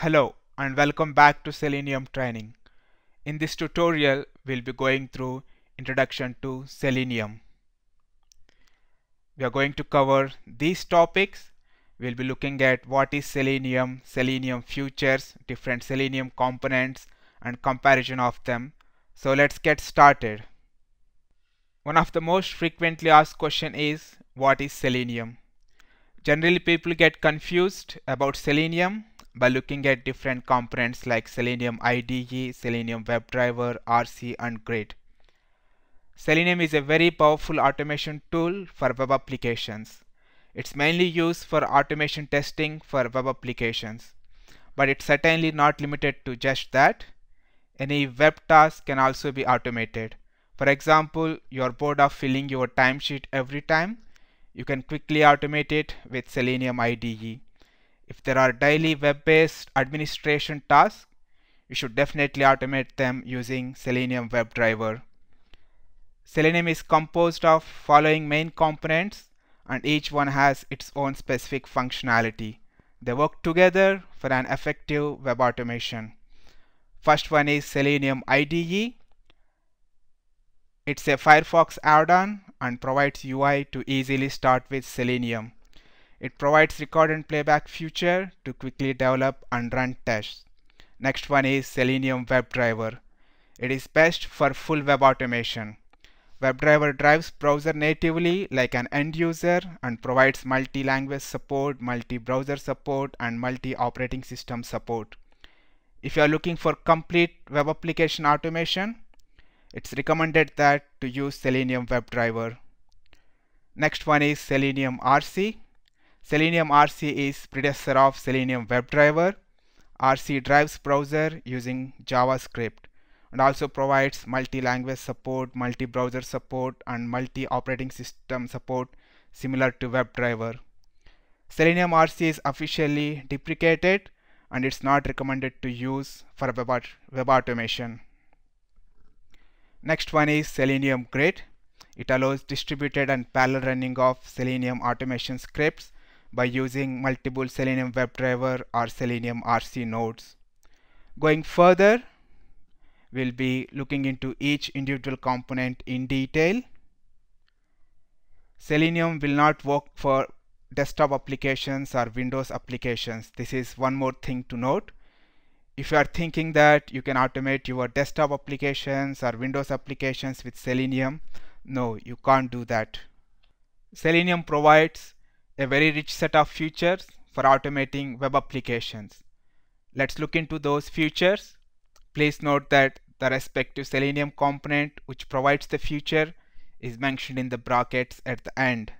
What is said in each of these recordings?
Hello and welcome back to Selenium Training. In this tutorial, we'll be going through Introduction to Selenium. We are going to cover these topics. We'll be looking at what is Selenium, Selenium Features, different Selenium components, and comparison of them. So let's get started. One of the most frequently asked questions is, what is Selenium? Generally, people get confused about Selenium by looking at different components like Selenium IDE, Selenium WebDriver, RC, and Grid. Selenium is a very powerful automation tool for web applications. It's mainly used for automation testing for web applications, but it's certainly not limited to just that. Any web task can also be automated. For example, you're bored of filling your timesheet every time. You can quickly automate it with Selenium IDE. If there are daily web-based administration tasks, you should definitely automate them using Selenium WebDriver. Selenium is composed of following main components, and each one has its own specific functionality. They work together for an effective web automation. First one is Selenium IDE. It's a Firefox add-on and provides UI to easily start with Selenium. It provides record and playback feature to quickly develop and run tests. Next one is Selenium WebDriver. It is best for full web automation. WebDriver drives browser natively like an end user and provides multi-language support, multi-browser support, and multi-operating system support. If you are looking for complete web application automation, it's recommended that to use Selenium WebDriver. Next one is Selenium RC. Selenium RC is predecessor of Selenium WebDriver. RC drives browser using JavaScript and also provides multi-language support, multi-browser support, and multi-operating system support similar to WebDriver. Selenium RC is officially deprecated and it's not recommended to use for web automation. Next one is Selenium Grid. It allows distributed and parallel running of Selenium automation scripts by using multiple Selenium WebDriver or Selenium RC nodes. Going further, we'll be looking into each individual component in detail. Selenium will not work for desktop applications or Windows applications. This is one more thing to note. If you are thinking that you can automate your desktop applications or Windows applications with Selenium, no, you can't do that. Selenium provides a very rich set of features for automating web applications. Let's look into those features. Please note that the respective Selenium component which provides the feature is mentioned in the brackets at the end.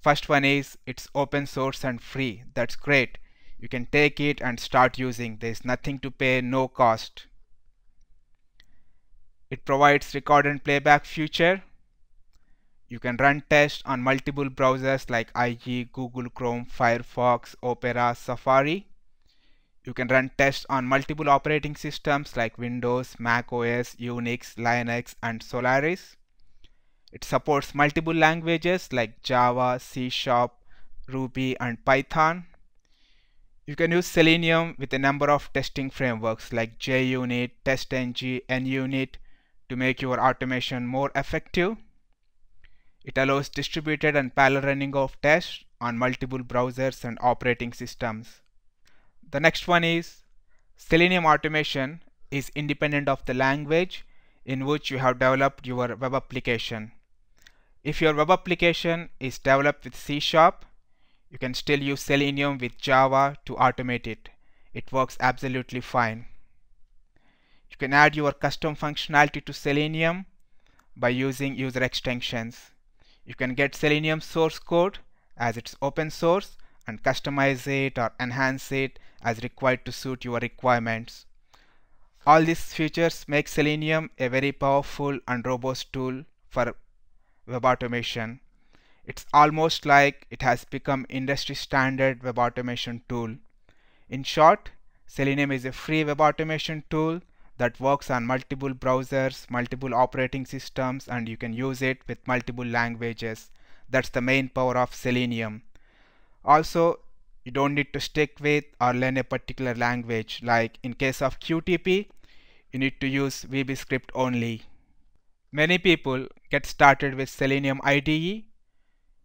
First one is it's open source and free. That's great. You can take it and start using. There's nothing to pay, no cost. It provides record and playback feature. You can run tests on multiple browsers like IE, Google Chrome, Firefox, Opera, Safari. You can run tests on multiple operating systems like Windows, Mac OS, Unix, Linux, and Solaris. It supports multiple languages like Java, C#, Ruby, and Python. You can use Selenium with a number of testing frameworks like JUnit, TestNG, NUnit to make your automation more effective. It allows distributed and parallel running of tests on multiple browsers and operating systems. The next one is Selenium automation is independent of the language in which you have developed your web application. If your web application is developed with C#, you can still use Selenium with Java to automate it. It works absolutely fine. You can add your custom functionality to Selenium by using user extensions. You can get Selenium source code as it's open source and customize it or enhance it as required to suit your requirements. All these features make Selenium a very powerful and robust tool for web automation. It's almost like it has become industry standard web automation tool. In short, Selenium is a free web automation tool that works on multiple browsers, multiple operating systems, and you can use it with multiple languages. That's the main power of Selenium. Also, You don't need to stick with or learn a particular language. Like in case of QTP, you need to use VB only. Many people get started with Selenium IDE.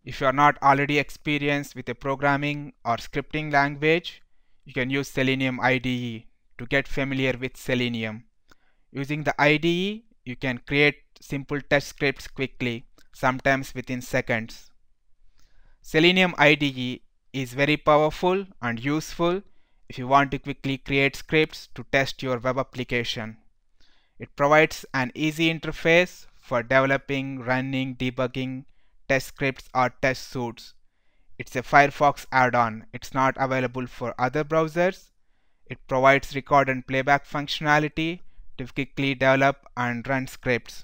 If you are not already experienced with a programming or scripting language, you can use Selenium IDE to get familiar with Selenium. Using the IDE, you can create simple test scripts quickly, sometimes within seconds. Selenium IDE is very powerful and useful if you want to quickly create scripts to test your web application. It provides an easy interface for developing, running, debugging test scripts or test suites. It's a Firefox add-on. It's not available for other browsers. It provides record and playback functionality to quickly develop and run scripts.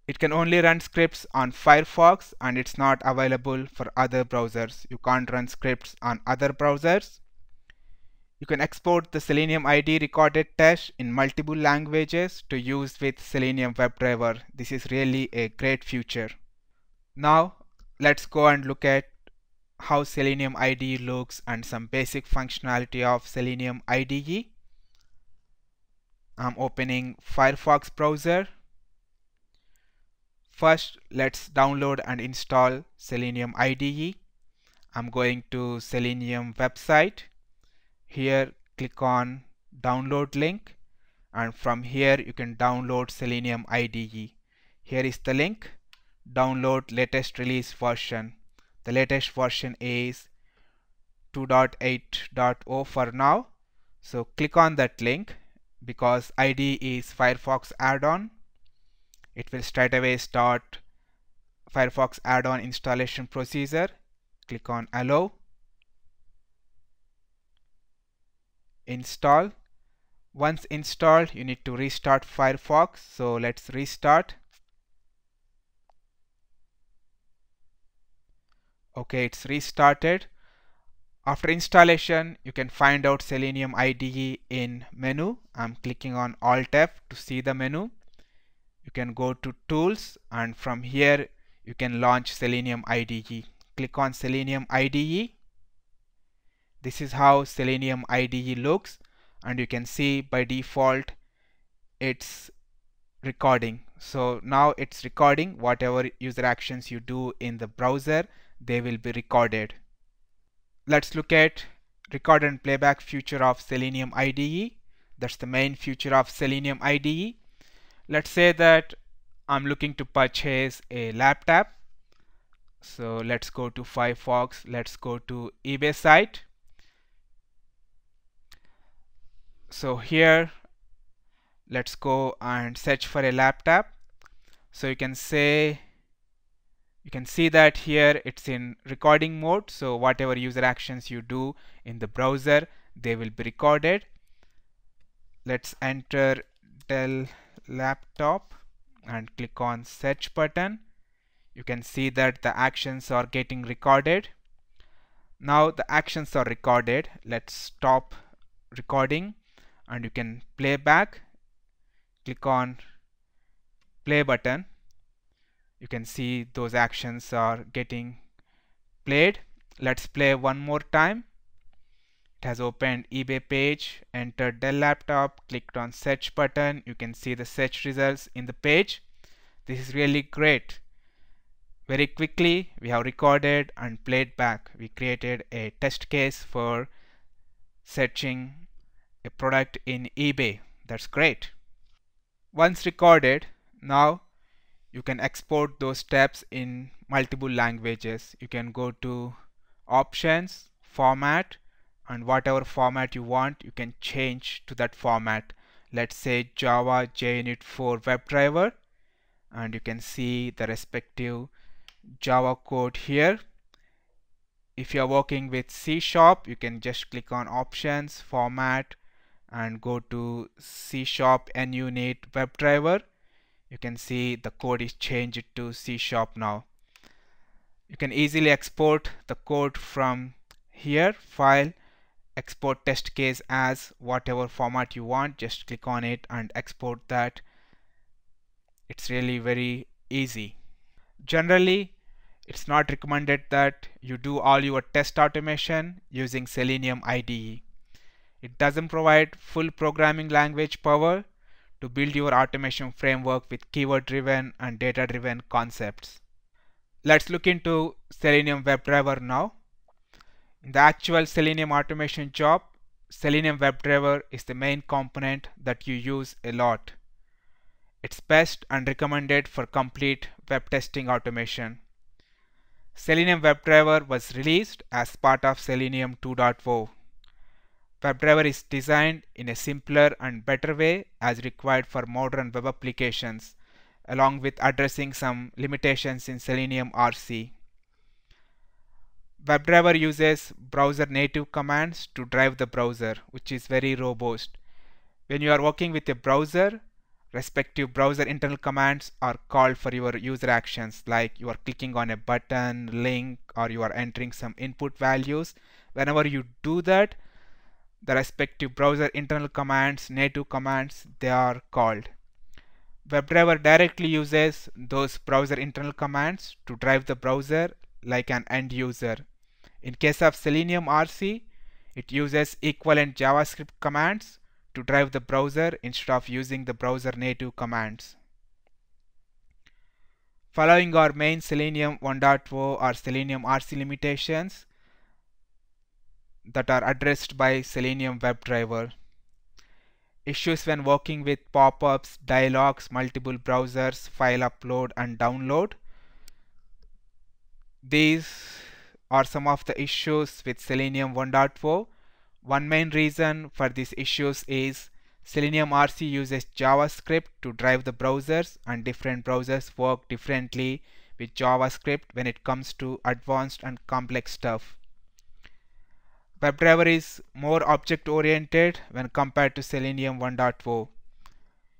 It can only run scripts on Firefox and it's not available for other browsers. You can't run scripts on other browsers. You can export the Selenium IDE recorded test in multiple languages to use with Selenium WebDriver. This is really a great feature. Now let's go and look at how Selenium IDE looks and some basic functionality of Selenium IDE. I'm opening Firefox browser. First, let's download and install Selenium IDE. I'm going to Selenium website. Here, click on download link, and from here you can download Selenium IDE. Here is the link. Download latest release version. The latest version is 2.8.0 for now. So click on that link. Because IDE is Firefox add-on, it will straight away start Firefox add-on installation procedure. Click on allow. Install. Once installed, you need to restart Firefox. So let's restart. Okay, it's restarted. After installation, you can find out Selenium IDE in menu. I'm clicking on Alt F to see the menu. You can go to Tools, and from here you can launch Selenium IDE. Click on Selenium IDE. This is how Selenium IDE looks, and you can see by default it's recording. So now it's recording whatever user actions you do in the browser, they will be recorded. Let's look at record and playback feature of Selenium IDE. That's the main feature of Selenium IDE. Let's say that I'm looking to purchase a laptop. So let's go to Firefox. Let's go to eBay site. So here, let's go and search for a laptop. So you can see that here it's in recording mode. So whatever user actions you do in the browser, they will be recorded. Let's enter Dell laptop and click on search button. You can see that the actions are getting recorded. Now the actions are recorded. Let's stop recording and you can play back. Click on play button. You can see those actions are getting played. Let's play one more time. It has opened eBay page, entered Dell laptop, clicked on search button. You can see the search results in the page. This is really great. Very quickly we have recorded and played back. We created a test case for searching a product in eBay. That's great. Once recorded, now you can export those steps in multiple languages. You can go to options, format, and whatever format you want, you can change to that format. Let's say Java JUnit 4 WebDriver, and you can see the respective Java code here. If you are working with C#, you can just click on options, format, and go to C# NUnit WebDriver. You can see the code is changed to C# now. You can easily export the code from here, file, export test case as whatever format you want. Just click on it and export that. It's really very easy. Generally, It's not recommended that you do all your test automation using Selenium IDE. It doesn't provide full programming language power to build your automation framework with keyword-driven and data-driven concepts. Let's look into Selenium WebDriver now. In the actual Selenium automation job, Selenium WebDriver is the main component that you use a lot. It's best and recommended for complete web testing automation. Selenium WebDriver was released as part of Selenium 2.0. WebDriver is designed in a simpler and better way as required for modern web applications, along with addressing some limitations in Selenium RC. WebDriver uses browser native commands to drive the browser, which is very robust. When you are working with a browser, respective browser internal commands are called for your user actions, like you are clicking on a button, link, or you are entering some input values. Whenever you do that, the respective browser internal commands, native commands, they are called. WebDriver directly uses those browser internal commands to drive the browser like an end user. In case of Selenium RC, it uses equivalent JavaScript commands to drive the browser instead of using the browser native commands. Following our main Selenium 1.0 or Selenium RC limitations that are addressed by Selenium WebDriver. Issues when working with pop-ups, dialogues, multiple browsers, file upload and download. These are some of the issues with Selenium 1.0. One main reason for these issues is Selenium RC uses JavaScript to drive the browsers, and different browsers work differently with JavaScript when it comes to advanced and complex stuff. WebDriver is more object-oriented when compared to Selenium 1.0.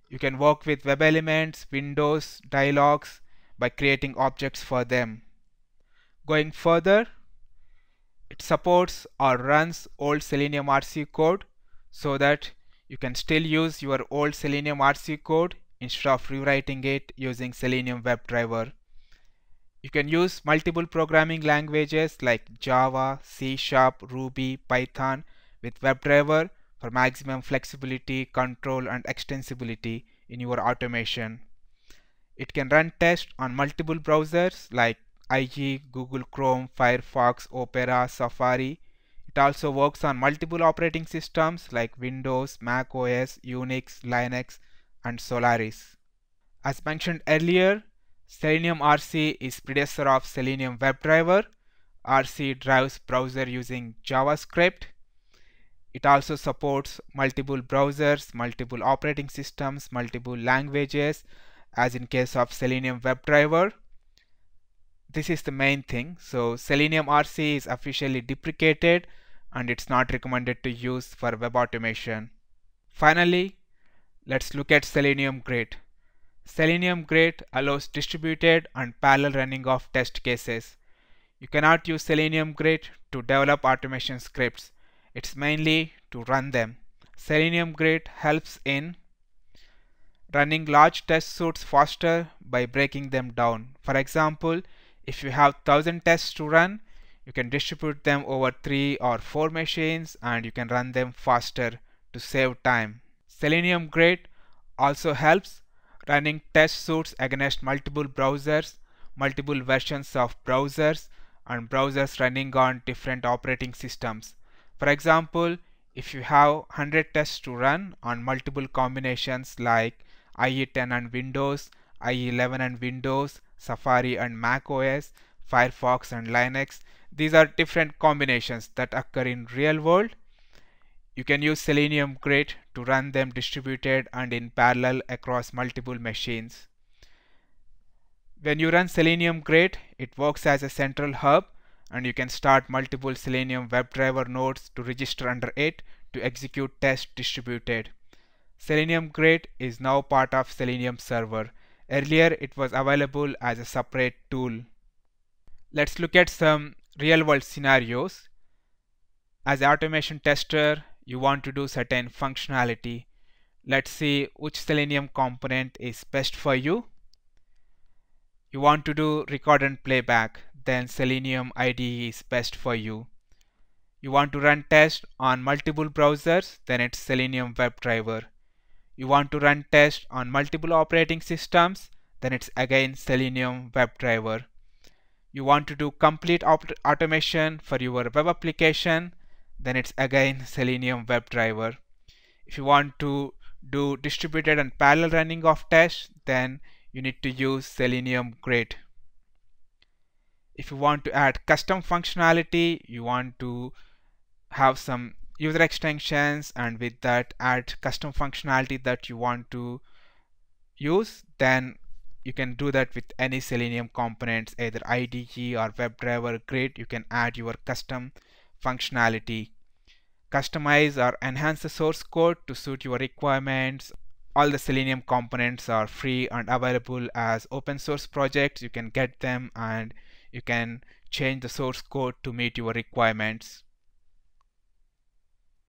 You can work with web elements, windows, dialogues by creating objects for them. Going further, it supports or runs old Selenium RC code so that you can still use your old Selenium RC code instead of rewriting it using Selenium WebDriver. You can use multiple programming languages like Java, C#, Ruby, Python with WebDriver for maximum flexibility, control, and extensibility in your automation. It can run tests on multiple browsers like IE, Google Chrome, Firefox, Opera, Safari. It also works on multiple operating systems like Windows, Mac OS, Unix, Linux, and Solaris. As mentioned earlier, Selenium RC is predecessor of Selenium WebDriver. RC drives browser using JavaScript. It also supports multiple browsers, multiple operating systems, multiple languages, as in case of Selenium WebDriver. This is the main thing. So Selenium RC is officially deprecated and it's not recommended to use for web automation. Finally, let's look at Selenium Grid. Selenium Grid allows distributed and parallel running of test cases. You cannot use Selenium Grid to develop automation scripts. It's mainly to run them. Selenium Grid helps in running large test suites faster by breaking them down. For example, if you have 1000 tests to run, you can distribute them over 3 or 4 machines and you can run them faster to save time. Selenium Grid also helps running test suites against multiple browsers, multiple versions of browsers, and browsers running on different operating systems. For example, if you have 100 tests to run on multiple combinations like IE10 and Windows, IE11 and Windows, Safari and Mac OS, Firefox and Linux, these are different combinations that occur in real world. You can use Selenium Grid to run them distributed and in parallel across multiple machines. When you run Selenium Grid, it works as a central hub and you can start multiple Selenium WebDriver nodes to register under it to execute tests distributed. Selenium Grid is now part of Selenium Server. Earlier it was available as a separate tool. Let's look at some real-world scenarios. As an automation tester, you want to do certain functionality. Let's see which Selenium component is best for you. You want to do record and playback. then Selenium IDE is best for you. You want to run tests on multiple browsers, then it's Selenium WebDriver. You want to run tests on multiple operating systems, then it's again Selenium WebDriver. You want to do complete automation for your web application, then it's again Selenium WebDriver. If you want to do distributed and parallel running of tests, then you need to use Selenium Grid. If you want to add custom functionality, you want to have some user extensions and with that add custom functionality that you want to use, then you can do that with any Selenium components, either IDE or WebDriver Grid. You can add your custom functionality. Customize or enhance the source code to suit your requirements. All the Selenium components are free and available as open source projects. You can get them and you can change the source code to meet your requirements.